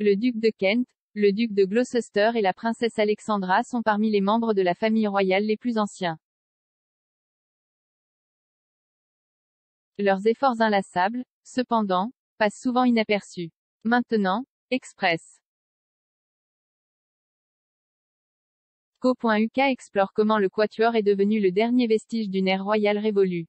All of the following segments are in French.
Le duc de Kent, le duc de Gloucester et la princesse Alexandra sont parmi les membres de la famille royale les plus anciens. Leurs efforts inlassables, cependant, passent souvent inaperçus. Maintenant, Express. Co.uk explore comment le quatuor est devenu le dernier vestige d'une ère royale révolue.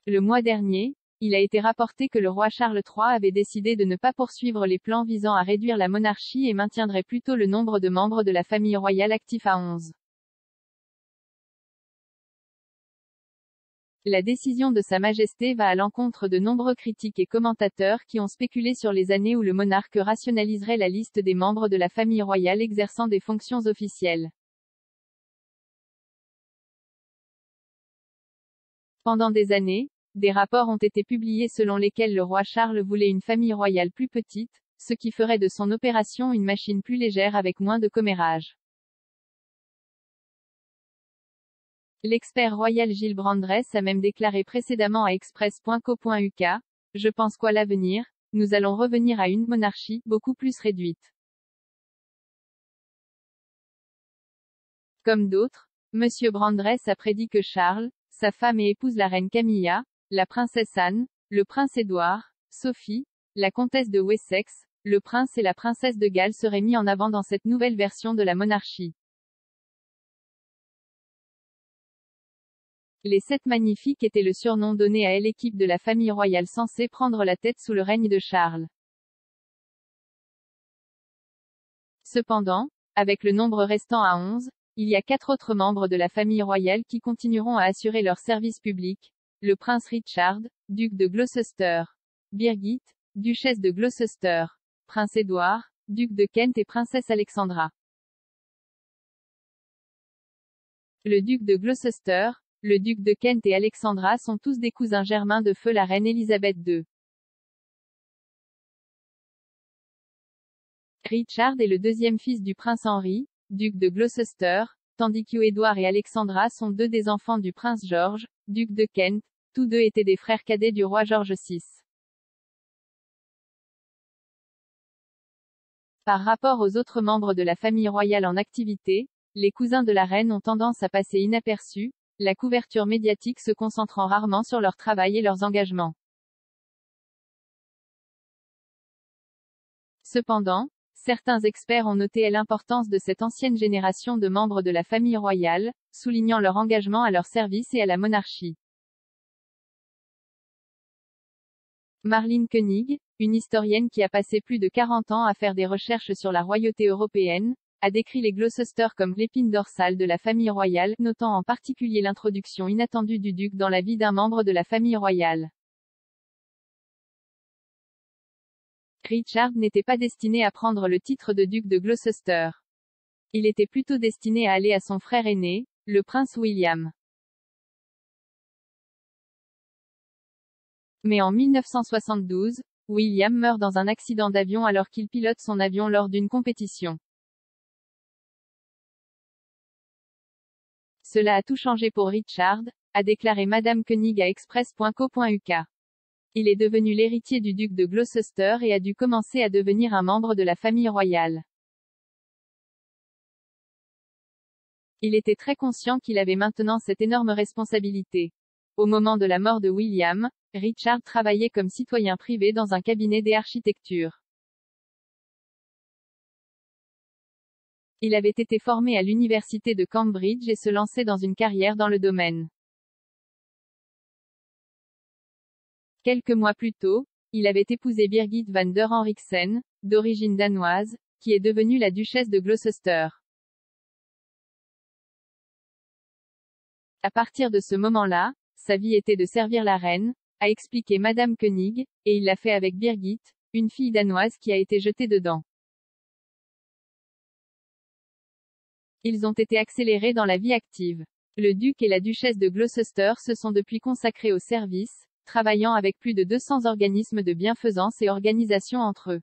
Le mois dernier, il a été rapporté que le roi Charles III avait décidé de ne pas poursuivre les plans visant à réduire la monarchie et maintiendrait plutôt le nombre de membres de la famille royale actif à 11. La décision de Sa Majesté va à l'encontre de nombreux critiques et commentateurs qui ont spéculé sur les années où le monarque rationaliserait la liste des membres de la famille royale exerçant des fonctions officielles. Pendant des années, des rapports ont été publiés selon lesquels le roi Charles voulait une famille royale plus petite, ce qui ferait de son opération une machine plus légère avec moins de commérage. L'expert royal Gilles Brandress a même déclaré précédemment à Express.co.uk, « Je pense qu'à l'avenir, nous allons revenir à une monarchie beaucoup plus réduite. » Comme d'autres, M. Brandress a prédit que Charles, sa femme et épouse la reine Camilla, la princesse Anne, le prince Édouard, Sophie, la comtesse de Wessex, le prince et la princesse de Galles seraient mis en avant dans cette nouvelle version de la monarchie. Les 7 magnifiques était le surnom donné à l'équipe de la famille royale censée prendre la tête sous le règne de Charles. Cependant, avec le nombre restant à 11, il y a 4 autres membres de la famille royale qui continueront à assurer leur service public. Le prince Richard, duc de Gloucester. Birgit, duchesse de Gloucester. Prince Édouard, duc de Kent et princesse Alexandra. Le duc de Gloucester, le duc de Kent et Alexandra sont tous des cousins germains de feu la reine Élisabeth II. Richard est le deuxième fils du prince Henri, duc de Gloucester, tandis que Édouard et Alexandra sont 2 des enfants du prince George, duc de Kent, tous 2 étaient des frères cadets du roi George VI. Par rapport aux autres membres de la famille royale en activité, les cousins de la reine ont tendance à passer inaperçus, la couverture médiatique se concentrant rarement sur leur travail et leurs engagements. Cependant, certains experts ont noté l'importance de cette ancienne génération de membres de la famille royale, soulignant leur engagement à leur service et à la monarchie. Marlene Koenig, une historienne qui a passé plus de 40 ans à faire des recherches sur la royauté européenne, a décrit les Gloucester comme l'épine dorsale de la famille royale, notant en particulier l'introduction inattendue du duc dans la vie d'un membre de la famille royale. Richard n'était pas destiné à prendre le titre de duc de Gloucester. Il était plutôt destiné à aller à son frère aîné, le prince William. Mais en 1972, William meurt dans un accident d'avion alors qu'il pilote son avion lors d'une compétition. Cela a tout changé pour Richard, a déclaré Madame Koenig à Express.co.uk. Il est devenu l'héritier du duc de Gloucester et a dû commencer à devenir un membre de la famille royale. Il était très conscient qu'il avait maintenant cette énorme responsabilité. Au moment de la mort de William, Richard travaillait comme citoyen privé dans un cabinet d'architecture. Il avait été formé à l'université de Cambridge et se lançait dans une carrière dans le domaine. Quelques mois plus tôt, il avait épousé Birgit van der Henriksen, d'origine danoise, qui est devenue la duchesse de Gloucester. À partir de ce moment-là, sa vie était de servir la reine, a expliqué Madame Koenig, et il l'a fait avec Birgit, une fille danoise qui a été jetée dedans. Ils ont été accélérés dans la vie active. Le duc et la duchesse de Gloucester se sont depuis consacrés au service, travaillant avec plus de 200 organismes de bienfaisance et organisations entre eux.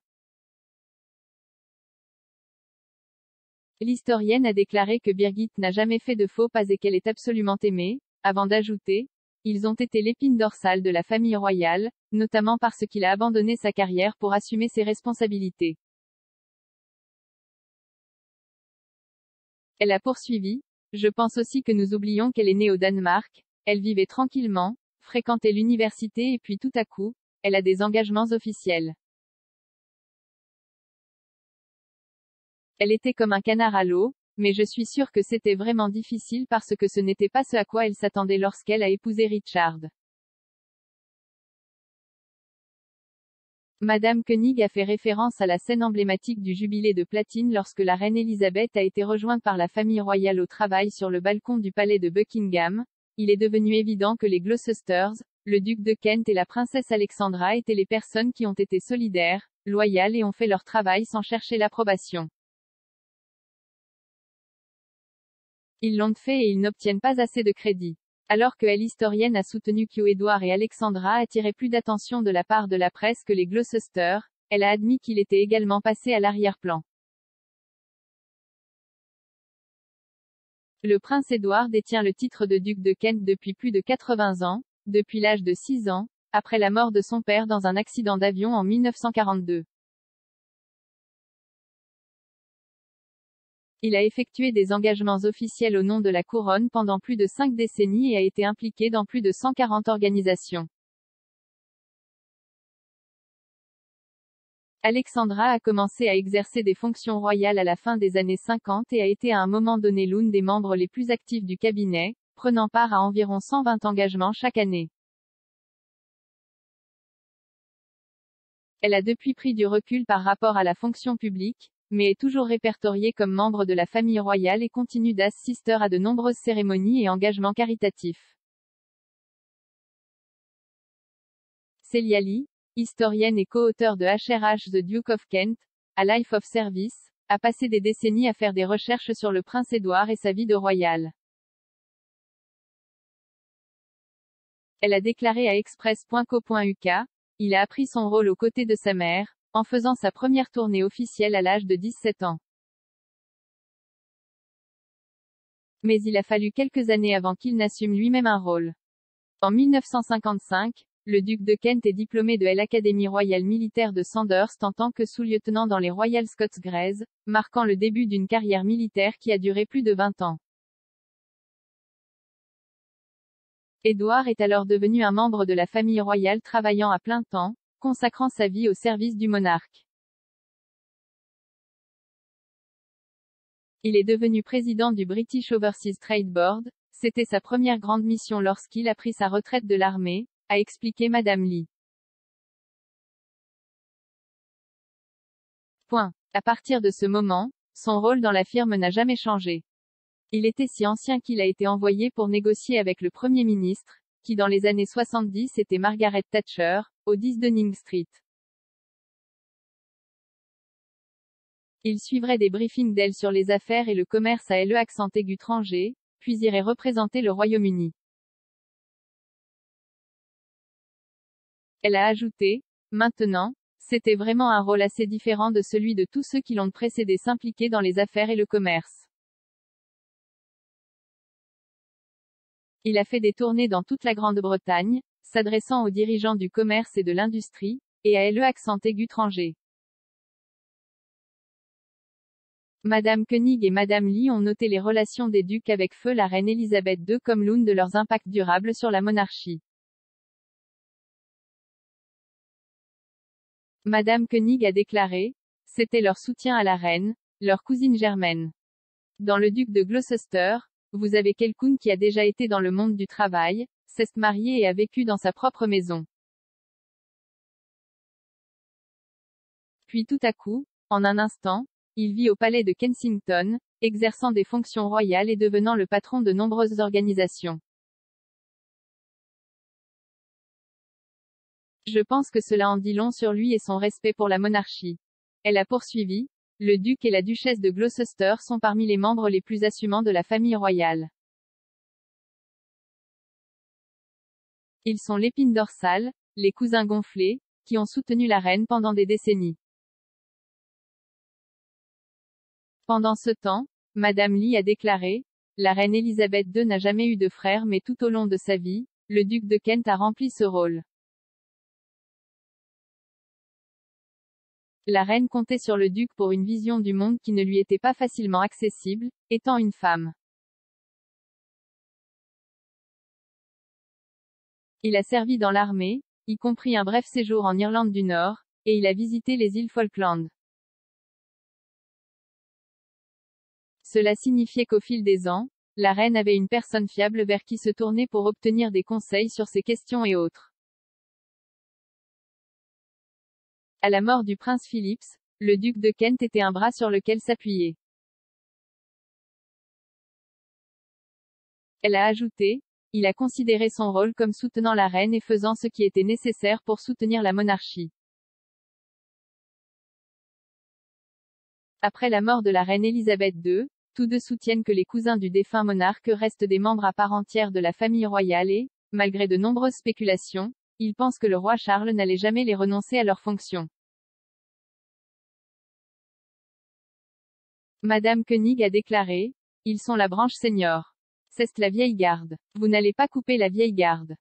L'historienne a déclaré que Birgit n'a jamais fait de faux pas et qu'elle est absolument aimée, avant d'ajouter, ils ont été l'épine dorsale de la famille royale, notamment parce qu'il a abandonné sa carrière pour assumer ses responsabilités. Elle a poursuivi. Je pense aussi que nous oublions qu'elle est née au Danemark, elle vivait tranquillement, fréquentait l'université et puis tout à coup, elle a des engagements officiels. Elle était comme un canard à l'eau, mais je suis sûre que c'était vraiment difficile parce que ce n'était pas ce à quoi elle s'attendait lorsqu'elle a épousé Richard. Madame Koenig a fait référence à la scène emblématique du jubilé de platine lorsque la reine Elisabeth a été rejointe par la famille royale au travail sur le balcon du palais de Buckingham. Il est devenu évident que les Gloucesters, le duc de Kent et la princesse Alexandra étaient les personnes qui ont été solidaires, loyales et ont fait leur travail sans chercher l'approbation. Ils l'ont fait et ils n'obtiennent pas assez de crédit. Alors que elle historienne a soutenu qu'Édouard et Alexandra attiraient plus d'attention de la part de la presse que les Gloucester, elle a admis qu'il était également passé à l'arrière-plan. Le prince Édouard détient le titre de duc de Kent depuis plus de 80 ans, depuis l'âge de 6 ans, après la mort de son père dans un accident d'avion en 1942. Il a effectué des engagements officiels au nom de la couronne pendant plus de 5 décennies et a été impliqué dans plus de 140 organisations. Alexandra a commencé à exercer des fonctions royales à la fin des années 50 et a été à un moment donné l'une des membres les plus actifs du cabinet, prenant part à environ 120 engagements chaque année. Elle a depuis pris du recul par rapport à la fonction publique, mais est toujours répertoriée comme membre de la famille royale et continue d'assister à de nombreuses cérémonies et engagements caritatifs. Celia Lee, historienne et co-auteure de HRH The Duke of Kent, A Life of Service, a passé des décennies à faire des recherches sur le prince Édouard et sa vie de royal. Elle a déclaré à express.co.uk, il a appris son rôle aux côtés de sa mère, en faisant sa première tournée officielle à l'âge de 17 ans. Mais il a fallu quelques années avant qu'il n'assume lui-même un rôle. En 1955, le duc de Kent est diplômé de l'Académie royale militaire de Sandhurst en tant que sous-lieutenant dans les Royal Scots Greys, marquant le début d'une carrière militaire qui a duré plus de 20 ans. Édouard est alors devenu un membre de la famille royale travaillant à plein temps, consacrant sa vie au service du monarque. Il est devenu président du British Overseas Trade Board, c'était sa première grande mission lorsqu'il a pris sa retraite de l'armée, a expliqué Madame Lee. À partir de ce moment, son rôle dans la firme n'a jamais changé. Il était si ancien qu'il a été envoyé pour négocier avec le Premier ministre, qui dans les années 70 était Margaret Thatcher, au 10 Downing Street. Il suivrait des briefings d'elle sur les affaires et le commerce à l'accent aigu étranger, puis irait représenter le Royaume-Uni. Elle a ajouté, maintenant, c'était vraiment un rôle assez différent de celui de tous ceux qui l'ont précédé s'impliquer dans les affaires et le commerce. Il a fait des tournées dans toute la Grande-Bretagne, s'adressant aux dirigeants du commerce et de l'industrie, et à l'accent aigu étranger. Madame Koenig et Madame Lee ont noté les relations des ducs avec feu la reine Elisabeth II comme l'une de leurs impacts durables sur la monarchie. Madame Koenig a déclaré, c'était leur soutien à la reine, leur cousine germaine. Dans le duc de Gloucester, vous avez quelqu'un qui a déjà été dans le monde du travail, s'est marié et a vécu dans sa propre maison. Puis tout à coup, en un instant, il vit au palais de Kensington, exerçant des fonctions royales et devenant le patron de nombreuses organisations. Je pense que cela en dit long sur lui et son respect pour la monarchie. Elle a poursuivi, le duc et la duchesse de Gloucester sont parmi les membres les plus assumants de la famille royale. Ils sont l'épine dorsale, les cousins gonflés, qui ont soutenu la reine pendant des décennies. Pendant ce temps, Madame Lee a déclaré, la reine Elisabeth II n'a jamais eu de frère mais tout au long de sa vie, le duc de Kent a rempli ce rôle. La reine comptait sur le duc pour une vision du monde qui ne lui était pas facilement accessible, étant une femme. Il a servi dans l'armée, y compris un bref séjour en Irlande du Nord, et il a visité les îles Falkland. Cela signifiait qu'au fil des ans, la reine avait une personne fiable vers qui se tourner pour obtenir des conseils sur ces questions et autres. À la mort du prince Philippe, le duc de Kent était un bras sur lequel s'appuyer. Elle a ajouté, il a considéré son rôle comme soutenant la reine et faisant ce qui était nécessaire pour soutenir la monarchie. Après la mort de la reine Élisabeth II, tous deux soutiennent que les cousins du défunt monarque restent des membres à part entière de la famille royale et, malgré de nombreuses spéculations, ils pensent que le roi Charles n'allait jamais les renoncer à leurs fonctions. Madame Koenig a déclaré, ils sont la branche senior. C'est la vieille garde. Vous n'allez pas couper la vieille garde.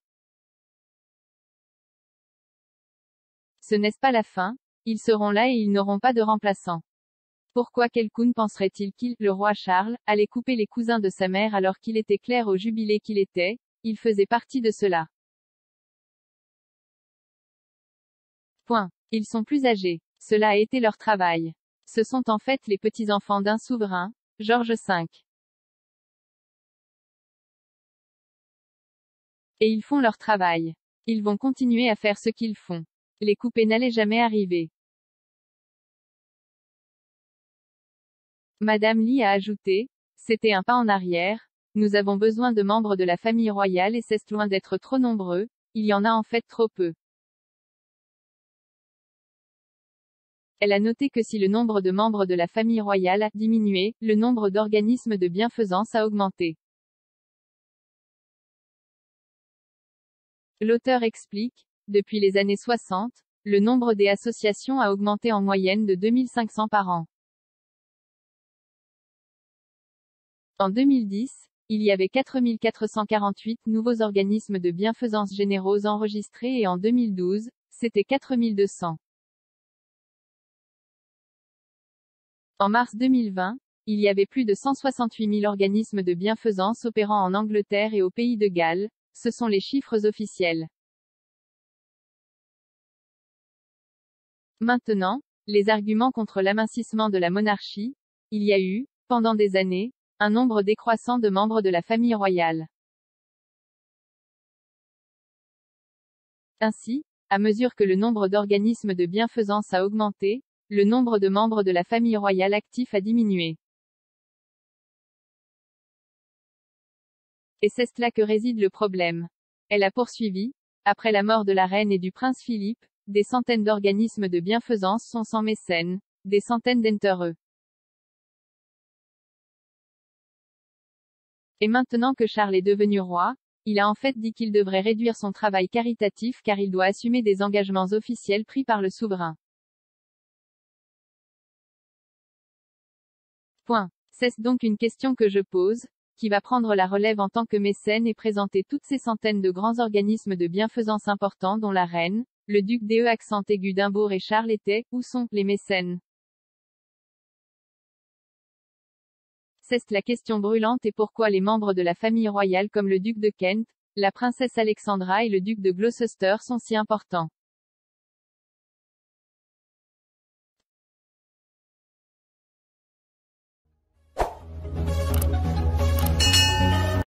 Ce n'est pas la fin, ils seront là et ils n'auront pas de remplaçant. Pourquoi quelqu'un penserait-il qu'il, le roi Charles, allait couper les cousins de sa mère alors qu'il était clair au jubilé qu'il était, il faisait partie de cela. Point. Ils sont plus âgés. Cela a été leur travail. Ce sont en fait les petits-enfants d'un souverain, George V. Et ils font leur travail. Ils vont continuer à faire ce qu'ils font. Les couper n'allait jamais arriver. Madame Lee a ajouté, c'était un pas en arrière, nous avons besoin de membres de la famille royale et c'est loin d'être trop nombreux, il y en a en fait trop peu. Elle a noté que si le nombre de membres de la famille royale a diminué, le nombre d'organismes de bienfaisance a augmenté. L'auteur explique, depuis les années 60, le nombre des associations a augmenté en moyenne de 2500 par an. En 2010, il y avait 4448 nouveaux organismes de bienfaisance généraux enregistrés et en 2012, c'était 4200. En mars 2020, il y avait plus de 168 000 organismes de bienfaisance opérant en Angleterre et au Pays de Galles, ce sont les chiffres officiels. Maintenant, les arguments contre l'amincissement de la monarchie, il y a eu, pendant des années, un nombre décroissant de membres de la famille royale. Ainsi, à mesure que le nombre d'organismes de bienfaisance a augmenté, le nombre de membres de la famille royale actifs a diminué. Et c'est là que réside le problème. Elle a poursuivi, après la mort de la reine et du prince Philippe, des centaines d'organismes de bienfaisance sont sans mécène, des centaines d'entre eux. Et maintenant que Charles est devenu roi, il a en fait dit qu'il devrait réduire son travail caritatif car il doit assumer des engagements officiels pris par le souverain. Point. C'est donc une question que je pose, qui va prendre la relève en tant que mécène et présenter toutes ces centaines de grands organismes de bienfaisance importants dont la reine, le duc d'E accent aigu d'Imbourg et Charles étaient, où sont les mécènes? C'est la question brûlante et pourquoi les membres de la famille royale comme le duc de Kent, la princesse Alexandra et le duc de Gloucester sont si importants.